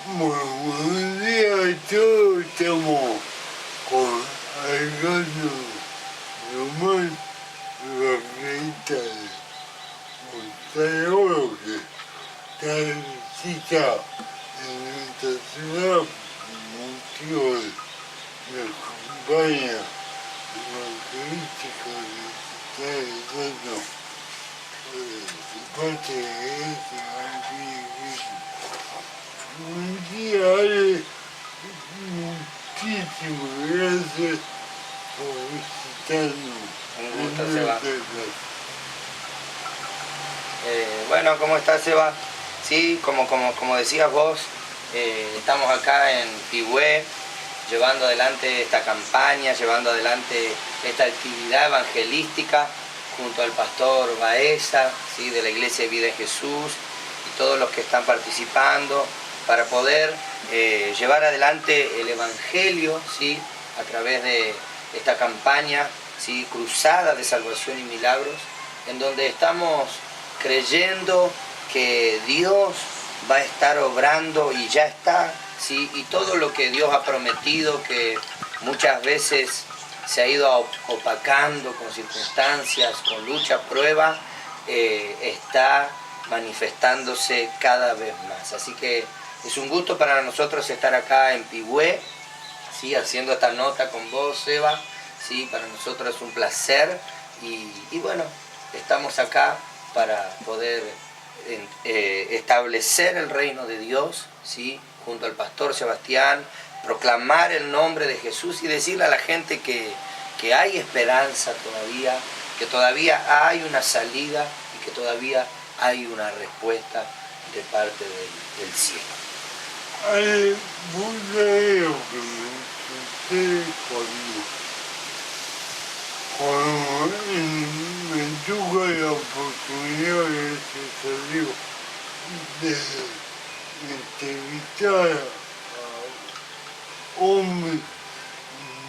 Buenos días a todos, estamos con Alejandro Román, evangelista de Montaña que está en visita en nuestra ciudad por motivo de la campaña evangelística que se está dando de parte de esta iglesia. Buen día, Ale. Muchísimas gracias por visitarnos. Un gusto, Seba. Bueno, ¿cómo estás, Seba? Sí, como decías vos, estamos acá en Pigüé, llevando adelante esta campaña, llevando adelante esta actividad evangelística junto al pastor Baeza, ¿sí?, de la Iglesia de Vida en Jesús, y todos los que están participando, para poder llevar adelante el Evangelio, ¿sí?, a través de esta campaña, ¿sí?, cruzada de salvación y milagros, en donde estamos creyendo que Dios va a estar obrando y ya está, ¿sí?, y todo lo que Dios ha prometido, que muchas veces se ha ido opacando con circunstancias, con lucha, prueba, está manifestándose cada vez más. Así que es un gusto para nosotros estar acá en Pigüé, ¿sí?, haciendo esta nota con vos, Seba, ¿sí? Para nosotros es un placer y bueno, estamos acá para poder establecer el reino de Dios, ¿sí?, junto al pastor Sebastián, proclamar el nombre de Jesús y decirle a la gente que hay esperanza todavía, que todavía hay una salida y que todavía hay una respuesta de parte del cielo. Vos sabés lo que me sucede cuando me toca la oportunidad de entrevistar a hombres y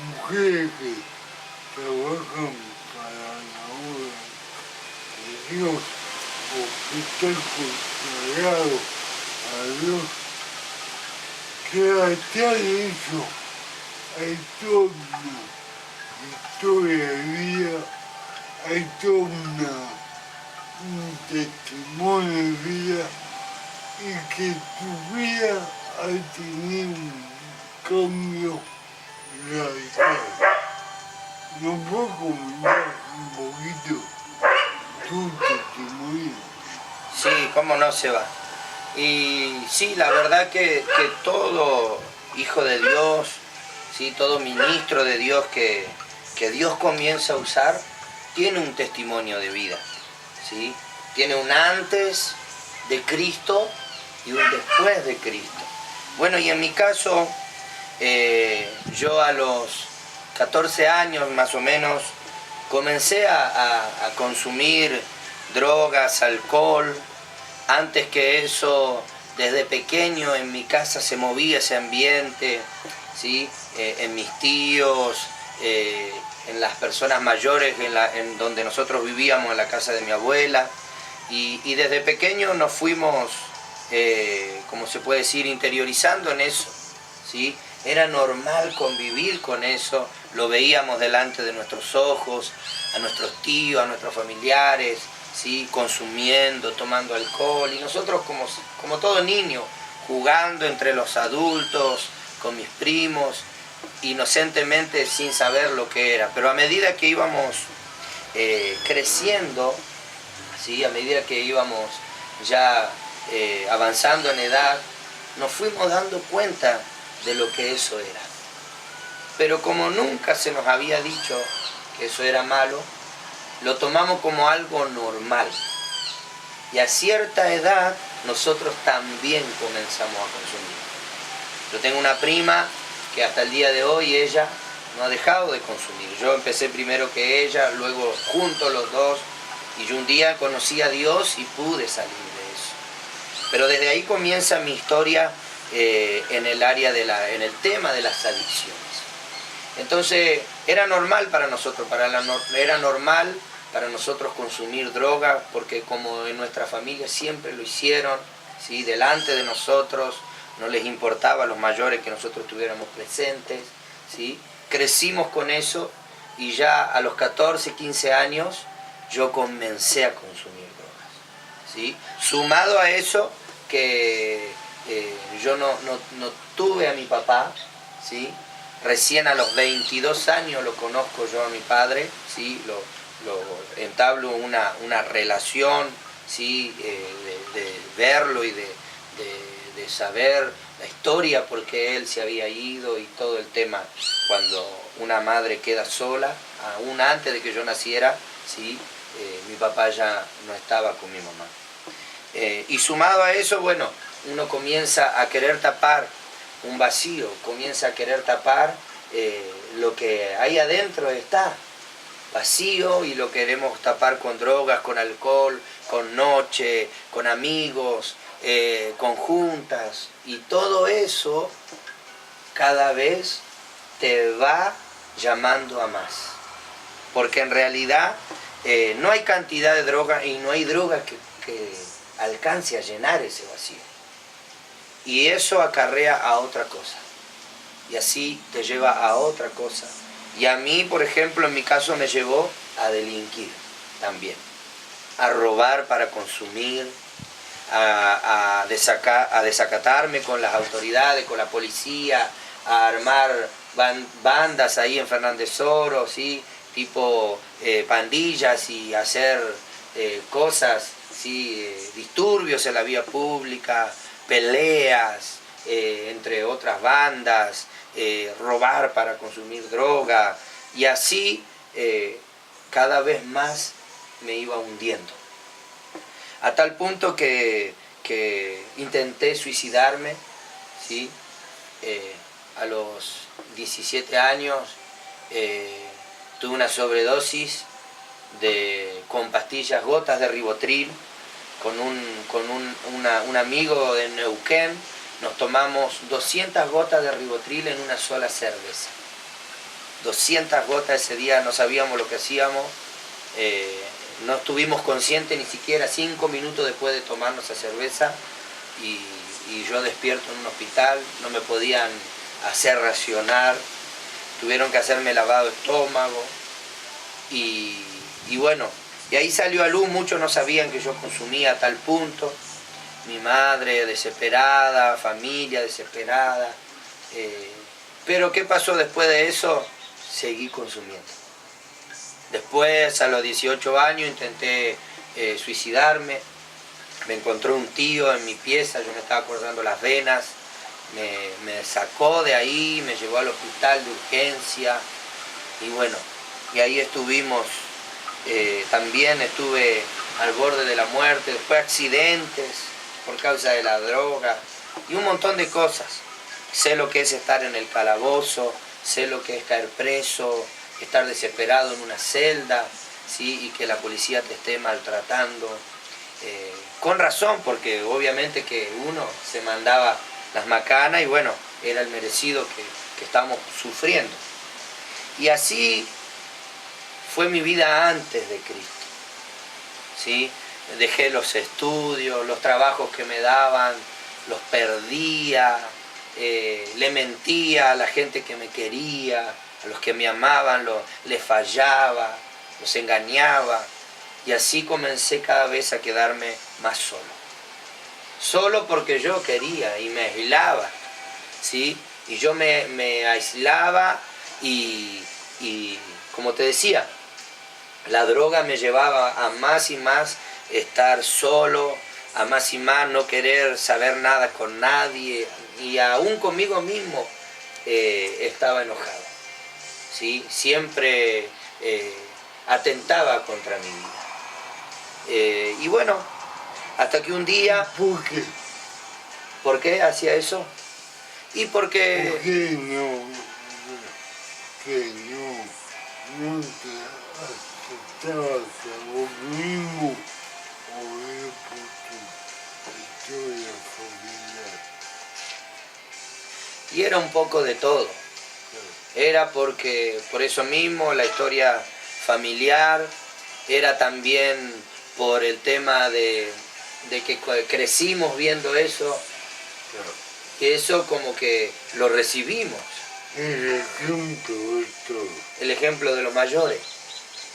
mujeres que trabajan para la obra de Dios o que están consagrados a Dios, que atrás de eso hay toda una historia de vida, hay todo un testimonio de vida y que tu vida ha tenido un cambio radical. ¿No puedo comentar un poquito tu testimonio? Sí, cómo no, Seba. Y sí, la verdad que todo hijo de Dios, ¿sí?, todo ministro de Dios que Dios comienza a usar, tiene un testimonio de vida, ¿sí? Tiene un antes de Cristo y un después de Cristo. Bueno, y en mi caso, yo a los 14 años más o menos comencé a consumir drogas, alcohol. Antes que eso, desde pequeño en mi casa se movía ese ambiente, ¿sí?, en mis tíos, en las personas mayores en donde nosotros vivíamos, en la casa de mi abuela, y desde pequeño nos fuimos, como se puede decir, interiorizando en eso, ¿sí? Era normal convivir con eso, lo veíamos delante de nuestros ojos, a nuestros tíos, a nuestros familiares, ¿sí?, consumiendo, tomando alcohol, y nosotros como todo niño, jugando entre los adultos, con mis primos, inocentemente sin saber lo que era. Pero a medida que íbamos creciendo, ¿sí?, a medida que íbamos ya avanzando en edad, nos fuimos dando cuenta de lo que eso era. Pero como nunca se nos había dicho que eso era malo, lo tomamos como algo normal. Y a cierta edad nosotros también comenzamos a consumir. Yo tengo una prima que hasta el día de hoy ella no ha dejado de consumir. Yo empecé primero que ella, luego juntos los dos, y yo un día conocí a Dios y pude salir de eso. Pero desde ahí comienza mi historia en el área en el tema de las adicciones. Entonces era normal para nosotros, era normal para nosotros consumir droga, porque como en nuestra familia siempre lo hicieron, ¿sí?, delante de nosotros, no les importaba a los mayores que nosotros estuviéramos presentes, ¿sí? Crecimos con eso y ya a los 14, 15 años yo comencé a consumir drogas, ¿sí? Sumado a eso que yo no tuve a mi papá, ¿sí? Recién a los 22 años lo conozco yo a mi padre, ¿sí? Lo entablo una relación, ¿sí? De verlo y de saber la historia, porque él se había ido y todo el tema cuando una madre queda sola, aún antes de que yo naciera, ¿sí? Mi papá ya no estaba con mi mamá. Y sumado a eso, bueno, uno comienza a querer tapar un vacío, comienza a querer tapar lo que ahí adentro está vacío, y lo queremos tapar con drogas, con alcohol, con noche, con amigos, con juntas, y todo eso cada vez te va llamando a más, porque en realidad no hay cantidad de droga, y no hay droga que alcance a llenar ese vacío, y eso acarrea a otra cosa, y así te lleva a otra cosa. Y a mí, por ejemplo, en mi caso me llevó a delinquir también, a robar para consumir, a desacatarme con las autoridades, con la policía, a armar bandas ahí en Fernández Oro, ¿sí? Tipo pandillas, y hacer cosas, ¿sí? Disturbios en la vía pública, peleas entre otras bandas, robar para consumir droga, y así cada vez más me iba hundiendo, a tal punto que intenté suicidarme, ¿sí? A los 17 años tuve una sobredosis con pastillas, gotas de Rivotril, con un amigo de Neuquén. Nos tomamos 200 gotas de Rivotril en una sola cerveza. 200 gotas ese día, no sabíamos lo que hacíamos, no estuvimos conscientes ni siquiera 5 minutos después de tomarnos esa cerveza, y yo despierto en un hospital, no me podían hacer racionar, tuvieron que hacerme lavado de estómago, y bueno, y ahí salió a luz, muchos no sabían que yo consumía a tal punto. Mi madre desesperada, familia desesperada. Pero ¿qué pasó después de eso? Seguí consumiendo. Después, a los 18 años, intenté suicidarme. Me encontró un tío en mi pieza, yo me estaba cortando las venas. Me sacó de ahí, me llevó al hospital de urgencia. Y bueno, y ahí estuvimos. También estuve al borde de la muerte, después accidentes por causa de la droga y un montón de cosas. Sé lo que es estar en el calabozo, sé lo que es caer preso, estar desesperado en una celda, ¿sí? Y que la policía te esté maltratando. Con razón, porque obviamente que uno se mandaba las macanas y bueno, era el merecido que estamos sufriendo. Y así fue mi vida antes de Cristo, ¿sí? Dejé los estudios, los trabajos que me daban, los perdía, le mentía a la gente que me quería, a los que me amaban, les fallaba, los engañaba, y así comencé cada vez a quedarme más solo. Solo porque yo quería y me aislaba, ¿sí? Y yo me aislaba y como te decía, la droga me llevaba a más y más estar solo, a más y más no querer saber nada con nadie, y aún conmigo mismo estaba enojado, ¿sí? Siempre atentaba contra mi vida. Y bueno, hasta que un día... ¿Por qué? ¿Por qué hacía eso? Y porque... ¿Por qué no te aceptabas a vos mismo, o es por tu historia familiar? Y era un poco de todo. Era porque, por eso mismo, la historia familiar, era también por el tema de que crecimos viendo eso. eso como que lo recibimos. El ejemplo es todo. El ejemplo de los mayores,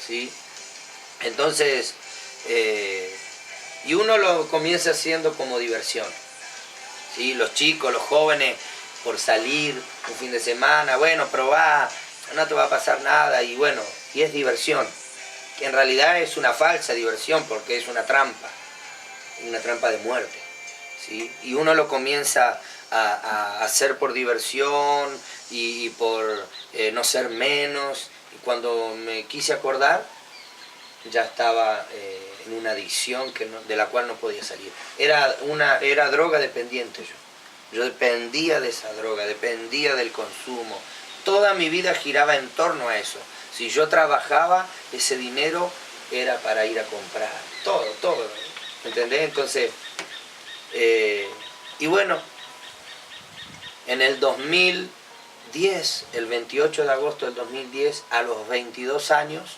¿sí? Entonces, y uno lo comienza haciendo como diversión, ¿sí? Los chicos, los jóvenes, por salir un fin de semana, bueno, probá, no te va a pasar nada, y bueno, y es diversión, que en realidad es una falsa diversión, porque es una trampa de muerte, ¿sí? Y uno lo comienza a hacer por diversión y por no ser menos, y cuando me quise acordar, ya estaba en una adicción de la cual no podía salir. Era droga dependiente yo. Yo dependía de esa droga, dependía del consumo. Toda mi vida giraba en torno a eso. Si yo trabajaba, ese dinero era para ir a comprar. Todo. ¿Entendés? Entonces, y bueno, en el 2010, el 28 de agosto del 2010, a los 22 años,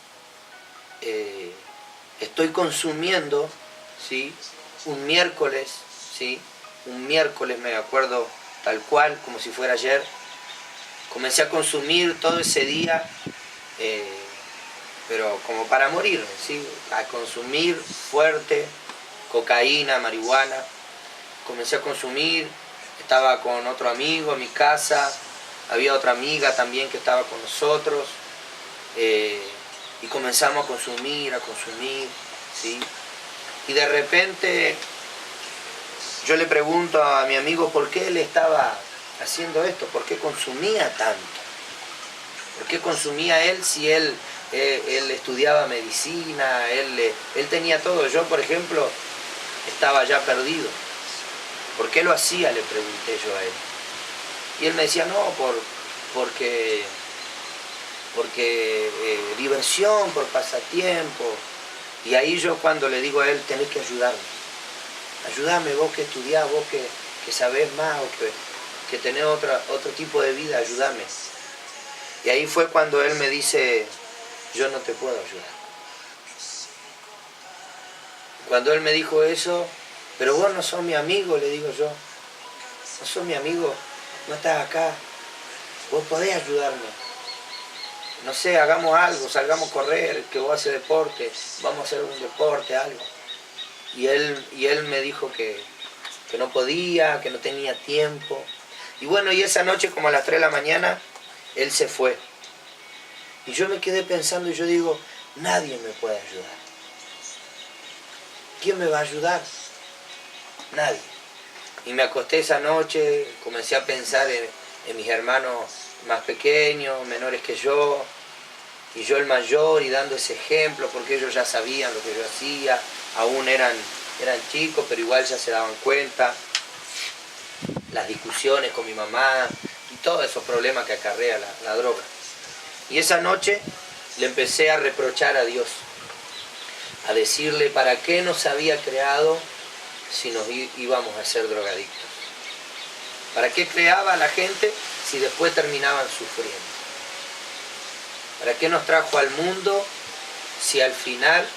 estoy consumiendo, ¿sí? Un miércoles, ¿sí? Un miércoles, me acuerdo tal cual, como si fuera ayer, comencé a consumir todo ese día, pero como para morir, ¿sí? A consumir fuerte, cocaína, marihuana, comencé a consumir, estaba con otro amigo en mi casa, había otra amiga también que estaba con nosotros, y comenzamos a consumir, ¿sí? Y de repente yo le pregunto a mi amigo por qué él estaba haciendo esto, por qué consumía tanto, por qué consumía él si él estudiaba medicina, él tenía todo. Yo, por ejemplo, estaba ya perdido. ¿Por qué lo hacía?, le pregunté yo a él. Y él me decía, no, porque diversión, por pasatiempo. Y ahí yo cuando le digo a él, tenés que ayudarme, vos que estudiás, vos que sabés más, o que tenés otro tipo de vida, ayúdame. Y ahí fue cuando él me dice, yo no te puedo ayudar. Cuando él me dijo eso, pero vos no sos mi amigo, le digo yo, no sos mi amigo, no estás acá, vos podés ayudarme. No sé, hagamos algo, salgamos a correr, que vos haces deporte, vamos a hacer un deporte, algo. Y él me dijo que no podía, que no tenía tiempo. Y bueno, y esa noche como a las 3 de la mañana, él se fue. Y yo me quedé pensando y yo digo, nadie me puede ayudar. ¿Quién me va a ayudar? Nadie. Y me acosté esa noche, comencé a pensar en mis hermanos más pequeños, menores que yo, y yo el mayor, y dando ese ejemplo, porque ellos ya sabían lo que yo hacía, aún eran chicos, pero igual ya se daban cuenta, las discusiones con mi mamá, y todos esos problemas que acarrea la droga. Y esa noche le empecé a reprochar a Dios, a decirle para qué nos había creado si nos íbamos a ser drogadictos. ¿Para qué creaba a la gente si después terminaban sufriendo? ¿Para qué nos trajo al mundo si al final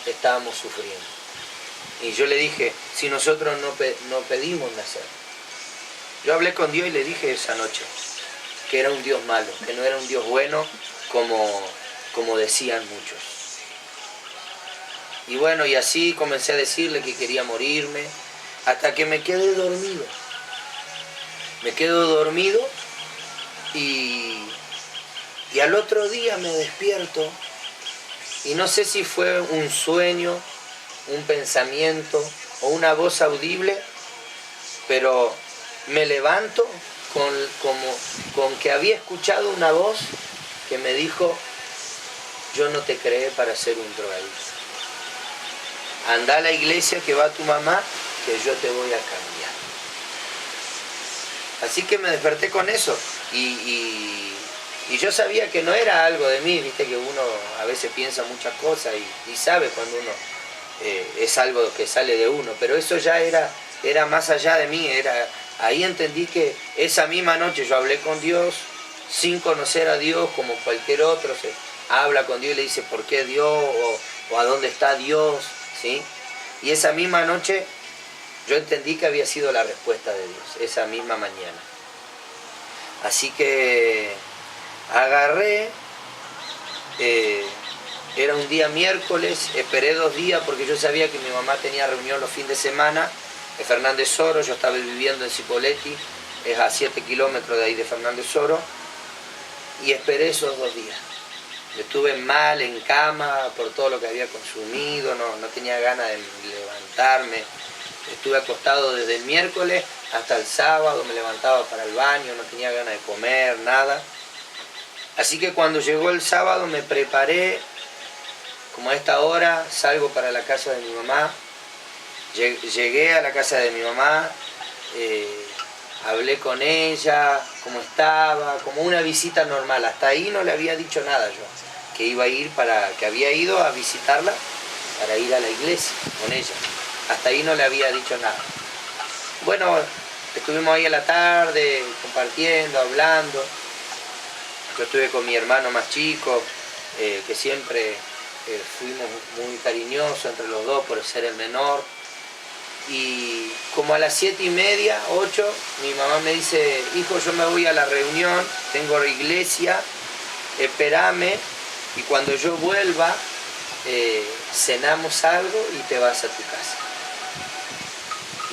estábamos sufriendo? Y yo le dije, si nosotros no pedimos nacer. Yo hablé con Dios y le dije esa noche que era un Dios malo, que no era un Dios bueno como decían muchos. Y bueno, y así comencé a decirle que quería morirme, hasta que me quedé dormido. Me quedo dormido y al otro día me despierto y no sé si fue un sueño, un pensamiento o una voz audible, pero me levanto con que había escuchado una voz que me dijo, yo no te creé para ser un drogadicto. Anda a la iglesia que va tu mamá, que yo te voy a cambiar. Así que me desperté con eso y yo sabía que no era algo de mí, viste que uno a veces piensa muchas cosas y sabe cuando uno es algo que sale de uno, pero eso ya era más allá de mí, ahí entendí que esa misma noche yo hablé con Dios sin conocer a Dios como cualquier otro, se habla con Dios y le dice ¿por qué Dios? O ¿a dónde está Dios? ¿Sí? Y esa misma noche yo entendí que había sido la respuesta de Dios esa misma mañana. Así que agarré, era un día miércoles, esperé 2 días porque yo sabía que mi mamá tenía reunión los fines de semana en Fernández Oro, yo estaba viviendo en Cipolletti, es a 7 kilómetros de ahí de Fernández Oro, y esperé esos 2 días. Estuve mal en cama por todo lo que había consumido, no tenía ganas de levantarme. Estuve acostado desde el miércoles hasta el sábado, me levantaba para el baño, no tenía ganas de comer, nada. Así que cuando llegó el sábado me preparé, como a esta hora salgo para la casa de mi mamá. Llegué a la casa de mi mamá, hablé con ella, cómo estaba, como una visita normal. Hasta ahí no le había dicho nada yo, que iba a ir que había ido a visitarla para ir a la iglesia con ella. Hasta ahí no le había dicho nada. Bueno, estuvimos ahí a la tarde compartiendo, hablando. Yo estuve con mi hermano más chico, que siempre fuimos muy cariñosos entre los dos por ser el menor. Y como a las 7:30, 8, mi mamá me dice: hijo, yo me voy a la reunión, tengo iglesia, espérame, y cuando yo vuelva, cenamos algo y te vas a tu casa.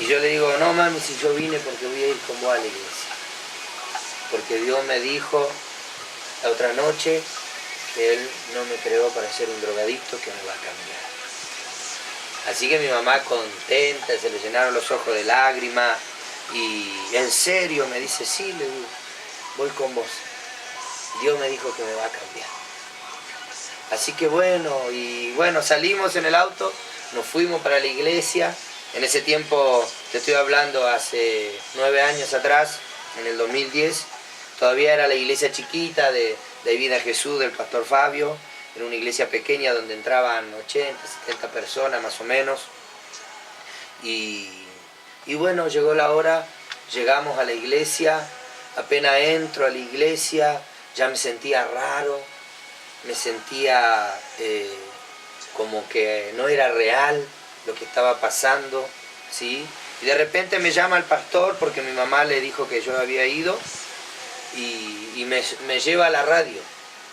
Y yo le digo: no mami, si yo vine porque voy a ir con vos a la iglesia. Porque Dios me dijo la otra noche que Él no me creó para ser un drogadicto, que me va a cambiar. Así que mi mamá contenta, se le llenaron los ojos de lágrimas, y en serio me dice: sí, le digo, voy con vos. Dios me dijo que me va a cambiar. Así que bueno, salimos en el auto, nos fuimos para la iglesia. En ese tiempo, te estoy hablando hace 9 años atrás, en el 2010, todavía era la iglesia chiquita de Vida Jesús, del pastor Fabio. Era una iglesia pequeña donde entraban 80, 70 personas más o menos. Y bueno, llegó la hora, llegamos a la iglesia. Apenas entro a la iglesia, ya me sentía raro, me sentía como que no era real lo que estaba pasando, ¿sí? Y de repente me llama el pastor porque mi mamá le dijo que yo había ido, y me lleva a la radio,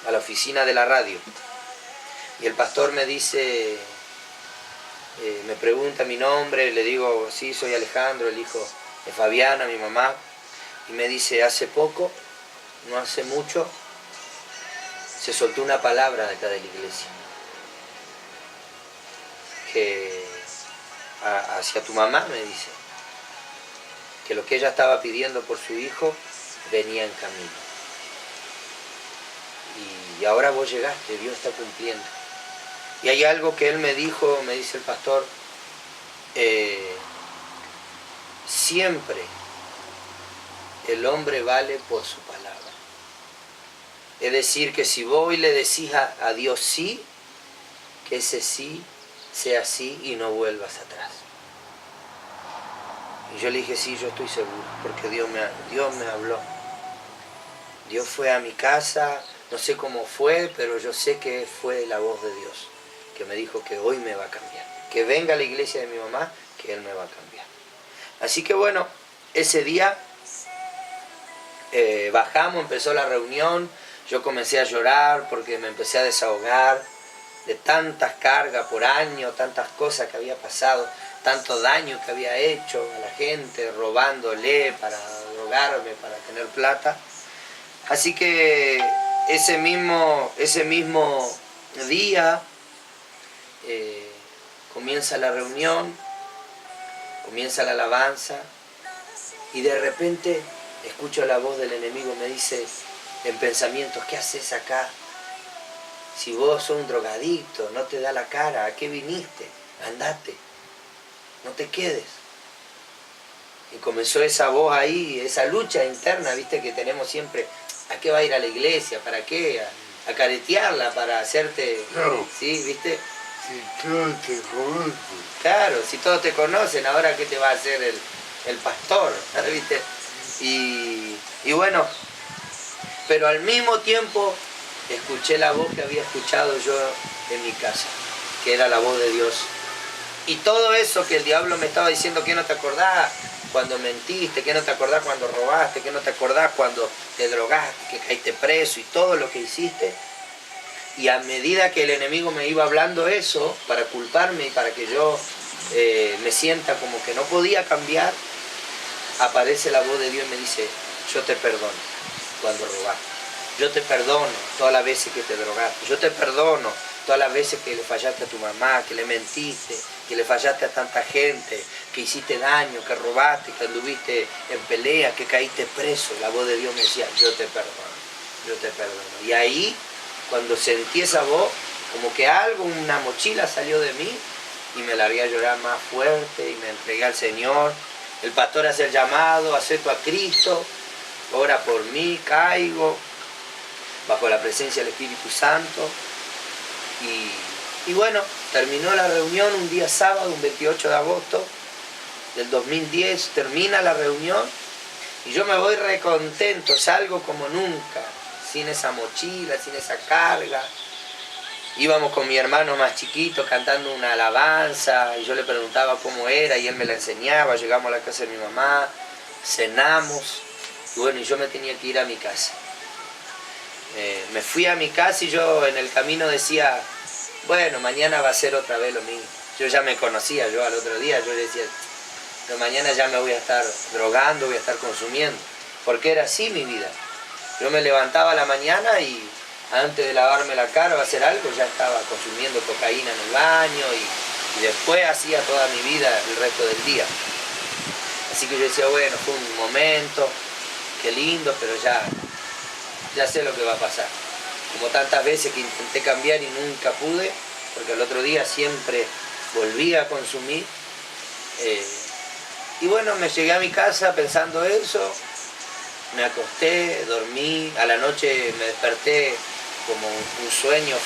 a la oficina de la radio. Y el pastor me dice, me pregunta mi nombre, le digo: sí, soy Alejandro, el hijo de Fabiana, mi mamá. Y me dice: hace poco, no hace mucho, se soltó una palabra de acá de la iglesia, que hacia tu mamá, me dice, que lo que ella estaba pidiendo por su hijo venía en camino. Y ahora vos llegaste, Dios está cumpliendo. Y hay algo que él me dijo, me dice el pastor: siempre el hombre vale por su palabra. Es decir, que si vos hoy le decís a Dios sí, que ese sí sea sí y no vuelvas atrás. Y yo le dije: sí, yo estoy seguro, porque Dios me habló. Dios fue a mi casa, no sé cómo fue, pero yo sé que fue la voz de Dios, que me dijo que hoy me va a cambiar. Que venga a la iglesia de mi mamá, que Él me va a cambiar. Así que bueno, ese día bajamos, empezó la reunión, yo comencé a llorar porque me empecé a desahogar de tantas cargas por año, tantas cosas que había pasado, tanto daño que había hecho a la gente, robándole para drogarme, para tener plata. Así que ese mismo día comienza la reunión, comienza la alabanza, y de repente escucho la voz del enemigo, me dice en pensamientos: ¿qué haces acá? Si vos sos un drogadicto, no te da la cara, ¿a qué viniste? Andate, no te quedes. Y comenzó esa voz ahí, esa lucha interna, viste, que tenemos siempre. ¿A qué va a ir a la iglesia? ¿Para qué? A caretearla, para hacerte... No. ¿Sí? ¿Viste? Si todos te conocen. Claro, si todos te conocen, ahora ¿qué te va a hacer el pastor? ¿Viste? Y bueno, pero al mismo tiempo escuché la voz que había escuchado yo en mi casa, que era la voz de Dios. Y todo eso que el diablo me estaba diciendo, que no te acordás cuando mentiste, que no te acordás cuando robaste, que no te acordás cuando te drogaste, que caíste preso y todo lo que hiciste. Y a medida que el enemigo me iba hablando eso, para culparme y para que yo me sienta como que no podía cambiar, aparece la voz de Dios y me dice, yo te perdono cuando robaste. Yo te perdono todas las veces que te drogaste. Yo te perdono todas las veces que le fallaste a tu mamá, que le mentiste, que le fallaste a tanta gente, que hiciste daño, que robaste, que anduviste en pelea, que caíste preso. La voz de Dios me decía, yo te perdono, yo te perdono. Y ahí, cuando sentí esa voz, como que algo, una mochila salió de mí y me largué a llorar más fuerte y me entregué al Señor. El pastor hace el llamado, acepto a Cristo, ora por mí, caigo bajo la presencia del Espíritu Santo. Y bueno, terminó la reunión un día sábado, un 28 de agosto del 2010, termina la reunión y yo me voy recontento, salgo como nunca, sin esa mochila, sin esa carga. Íbamos con mi hermano más chiquito cantando una alabanza y yo le preguntaba cómo era y él me la enseñaba. Llegamos a la casa de mi mamá, cenamos y bueno, y yo me tenía que ir a mi casa. Me fui a mi casa y yo en el camino decía, bueno, mañana va a ser otra vez lo mismo. Yo ya me conocía, yo al otro día, yo decía, pero mañana ya me voy a estar drogando, voy a estar consumiendo, porque era así mi vida. Yo me levantaba a la mañana y antes de lavarme la cara o hacer algo, ya estaba consumiendo cocaína en el baño y después hacía toda mi vida el resto del día. Así que yo decía, bueno, fue un momento, qué lindo, pero ya sé lo que va a pasar. Como tantas veces que intenté cambiar y nunca pude, porque al otro día siempre volví a consumir. Y bueno, me llegué a mi casa pensando eso, me acosté, dormí, a la noche me desperté como un sueño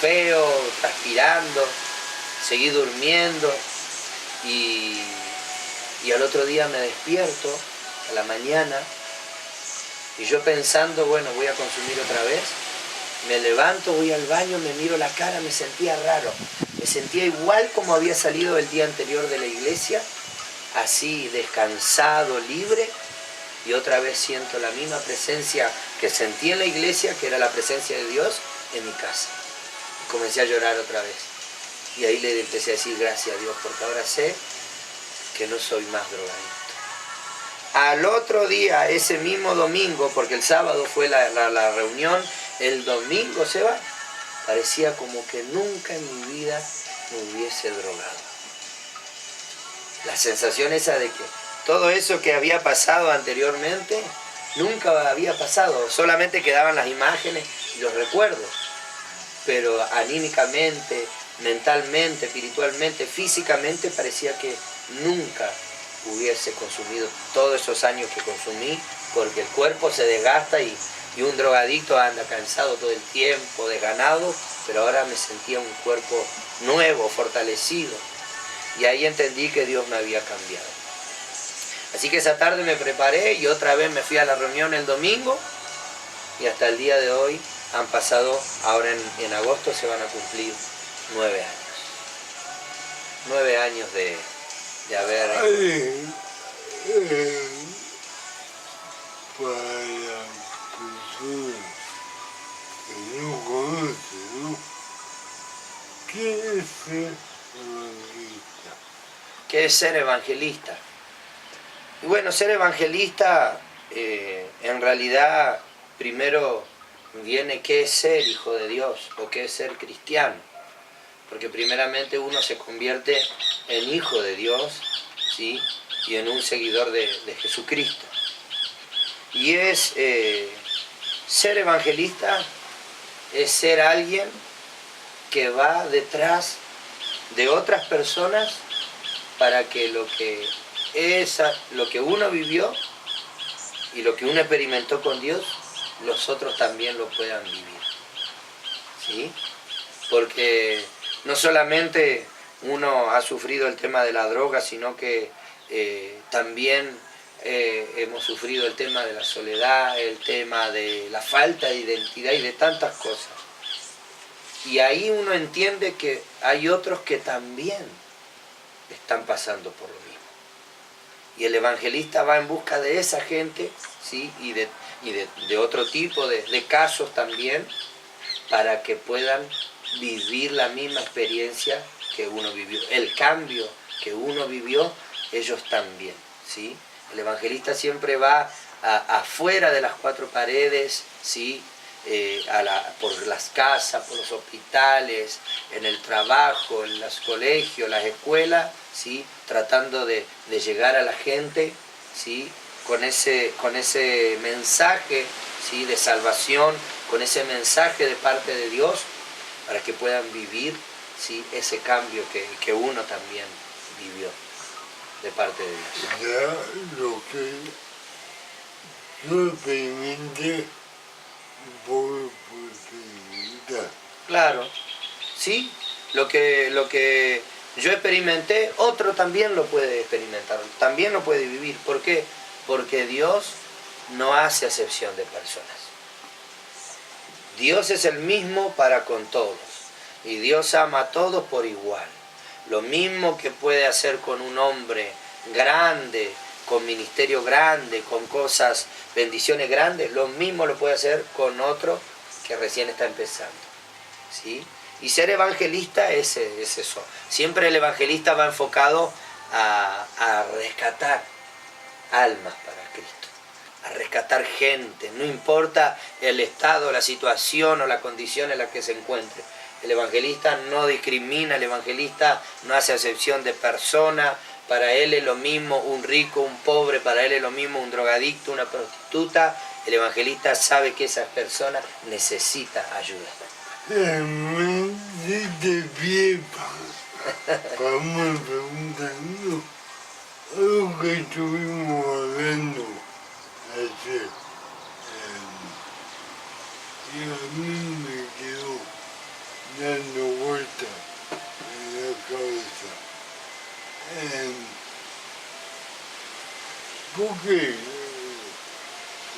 feo, transpirando, seguí durmiendo y al otro día me despierto a la mañana y yo pensando, bueno, voy a consumir otra vez, me levanto, voy al baño, me miro la cara, me sentía raro, me sentía igual como había salido el día anterior de la iglesia, así descansado, libre, y otra vez siento la misma presencia que sentí en la iglesia, que era la presencia de Dios, en mi casa. Comencé a llorar otra vez. Y ahí le empecé a decir gracias a Dios, porque ahora sé que no soy más drogadicto. Al otro día, ese mismo domingo, porque el sábado fue la reunión, el domingo se va, parecía como que nunca en mi vida me hubiese drogado. La sensación esa de que todo eso que había pasado anteriormente, nunca había pasado, solamente quedaban las imágenes y los recuerdos. Pero anímicamente, mentalmente, espiritualmente, físicamente, parecía que nunca hubiese consumido todos esos años que consumí, porque el cuerpo se desgasta y un drogadicto anda cansado todo el tiempo, desganado, pero ahora me sentía un cuerpo nuevo, fortalecido. Y ahí entendí que Dios me había cambiado. Así que esa tarde me preparé y otra vez me fui a la reunión el domingo y hasta el día de hoy han pasado, ahora en agosto se van a cumplir 9 años. 9 años de haber... Para personas que no conocen, ¿no? ¿Qué es ser evangelista? ¿Qué es ser evangelista? Y bueno, ser evangelista en realidad primero viene qué es ser hijo de Dios o qué es ser cristiano. Porque primeramente uno se convierte en hijo de Dios, ¿sí? Y en un seguidor de Jesucristo. Y es ser evangelista, es ser alguien que va detrás de otras personas para que lo que uno vivió y lo que uno experimentó con Dios, los otros también lo puedan vivir. ¿Sí? Porque no solamente uno ha sufrido el tema de la droga, sino que también hemos sufrido el tema de la soledad, el tema de la falta de identidad y de tantas cosas. Y ahí uno entiende que hay otros que también están pasando por lo mismo. Y el evangelista va en busca de esa gente, ¿sí? y de otro tipo de casos también, para que puedan vivir la misma experiencia que uno vivió. El cambio que uno vivió, ellos también, ¿sí? El evangelista siempre va afuera de las cuatro paredes, ¿sí? Por las casas, por los hospitales, en el trabajo, en los colegios, las escuelas, ¿sí? Tratando de llegar a la gente, ¿sí? Con ese mensaje, ¿sí? De salvación, con ese mensaje de parte de Dios, para que puedan vivir, ¿sí? Ese cambio que uno también vivió de parte de Dios. Ya lo que yo experimenté por experimentar. Claro, ¿sí? Lo que yo experimenté, otro también lo puede experimentar, también lo puede vivir. ¿Por qué? Porque Dios no hace acepción de personas. Dios es el mismo para con todos. Y Dios ama a todos por igual. Lo mismo que puede hacer con un hombre grande, con ministerio grande, con cosas, bendiciones grandes, lo mismo lo puede hacer con otro que recién está empezando, ¿sí? Y ser evangelista es eso. Siempre el evangelista va enfocado a rescatar almas para Cristo, a rescatar gente, no importa el estado, la situación o la condición en la que se encuentre. El evangelista no discrimina, el evangelista no hace acepción de persona. Para él es lo mismo un rico, un pobre, para él es lo mismo un drogadicto, una prostituta. El evangelista sabe que esa persona necesita ayuda. Me diste pie para una pregunta, ¿no? Algo que estuvimos hablando ayer, y a mí me quedó dando vuelta en la cabeza. ¿Por qué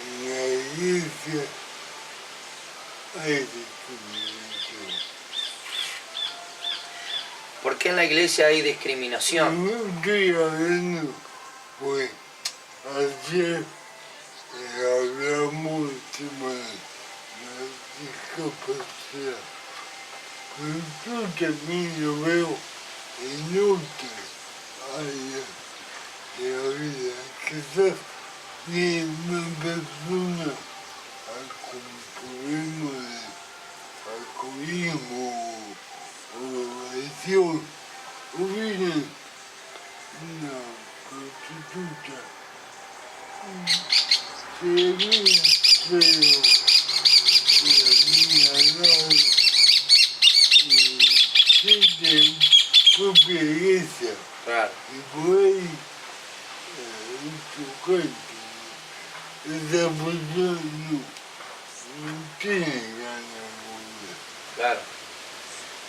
en la iglesia hay discriminación? ¿Por qué en la iglesia hay discriminación? No estoy hablando, pues ayer hablamos del tema de la discapacidad, pero yo también lo veo en otras áreas de la vida. Quizás ni una persona con problemas de alcoholismo o drogadicción, o viene una prostituta, se mira feo de la niña al lado y siente propia iglesia. Claro. Y por ahí chocante, esa persona no tiene ganas de volver. Claro.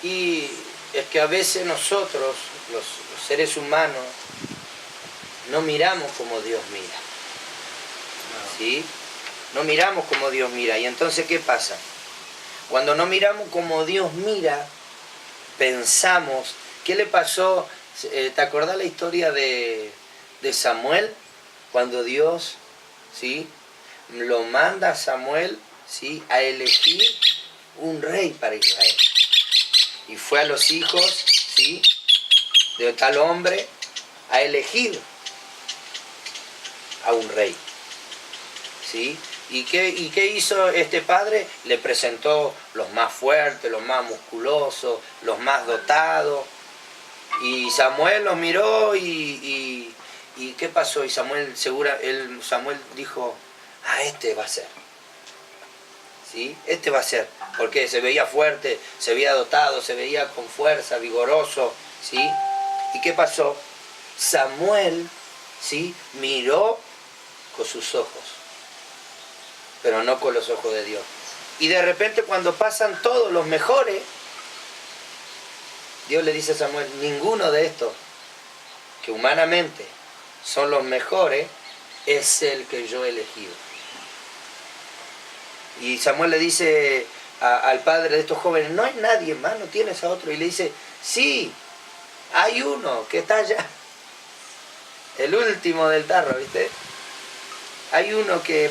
Y es que a veces nosotros, los seres humanos, no miramos como Dios mira. ¿Sí? No miramos como Dios mira. Y entonces, ¿qué pasa? Cuando no miramos como Dios mira, pensamos, ¿qué le pasó? ¿Te acordás la historia de Samuel? Cuando Dios, ¿sí? Lo manda a Samuel, ¿sí? A elegir un rey para Israel. Y fue a los hijos, ¿sí? De tal hombre a elegir a un rey, ¿sí? ¿Y qué hizo este padre? Le presentó los más fuertes, los más musculosos, los más dotados. Y Samuel los miró y ¿qué pasó? Y Samuel dijo, este va a ser. ¿Sí? Este va a ser. Porque se veía fuerte, se veía dotado, se veía con fuerza, vigoroso. ¿Sí? ¿Y qué pasó? Samuel, ¿sí? Miró con sus ojos, pero no con los ojos de Dios. Y de repente cuando pasan todos los mejores, Dios le dice a Samuel, ninguno de estos, que humanamente son los mejores, es el que yo he elegido. Y Samuel le dice al padre de estos jóvenes, no hay nadie más, no tienes a otro. Y le dice, sí, Hay uno que está allá, el último del tarro, ¿viste? Hay uno que